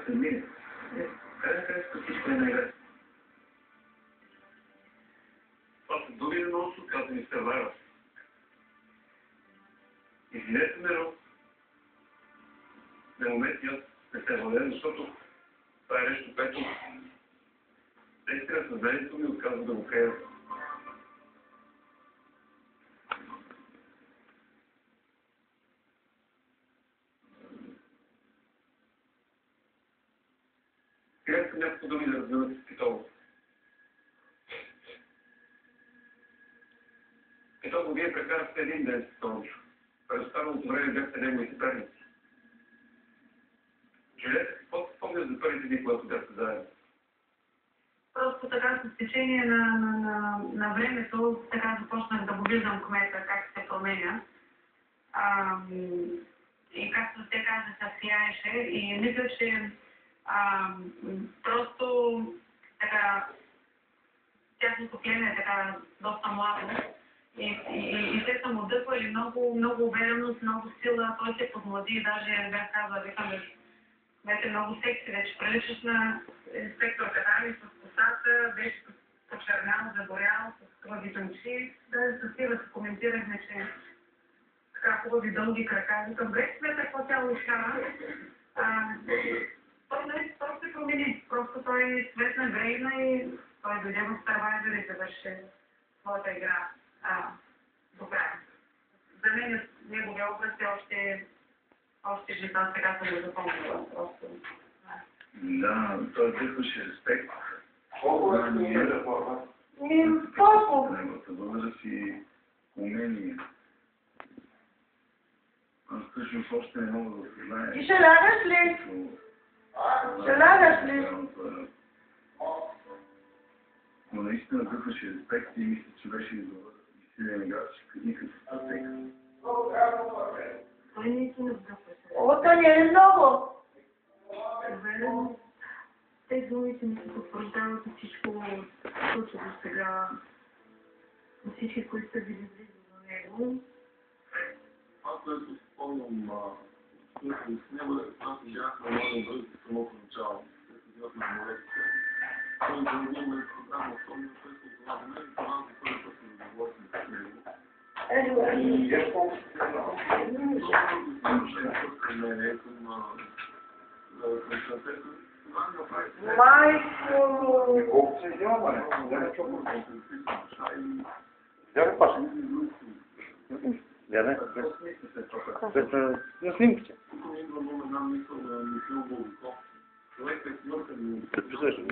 се мири. Къде всичко е наред. Това са думи на носно, казани се Вара. Извинете ме, но на моменти аз не се владея, защото това е нещо, което наистина съзнанието ми отказва да го приема. Сега съм някакво думи да разбирате с Питово. Питово, вие прекарахте един ден с Томчо. През останалото време бяхте неговите перници. Джулиета, какво се спомня за първите дни, когато бяхте заедно? Просто така с течение на времето, така започнах да го виждам кмета, как се променя. И както те казаха, сияеше и мисля, че просто така тяхното племе е така доста младо и те са му дъпали много увереност, много сила, той се подмлади и даже бях казала, викам, беше много секси, вече приличаш на инспектор Катани с косата, беше почернял, загорял, с кръвите очи. Даже с Сива се коментирахме, че така хубави дълги крака. Викам, бе, света, какво тяло изкара. Той се промени. Просто той светна грейна и той дойде в Старвайзер и завърши своята игра до края. За мен неговия образ е още жита, сега съм го запомнила. Просто. Да, той дъхваше респект. Колко е да форма? Колко? Неговата възраст и умение. Аз всъщност още не мога да се знае. И ще лягаш ли? Ще лягаш ли? Но наистина дъхваше респект и мисля, че беше силен играч. Никакъв стратег. Той наистина вдъхваше. О, то не е много. Уверено, те думите ми се потвърждават от всичко, което до сега, от всички, които са били близо до него. Това, което спомням, с него е, аз бях на моя бъдеще в самото начало. Те се бяха на морето. Той да ме програма, спомням, той се отзова до мен и това за първи път се разговорихме с него. Майко! Колко се взема, бе? Вземе чокор. Вземе паш. Да, На снимките. Тук ми идва една мисъл на Михаил Болдиков. Човек е смъртен.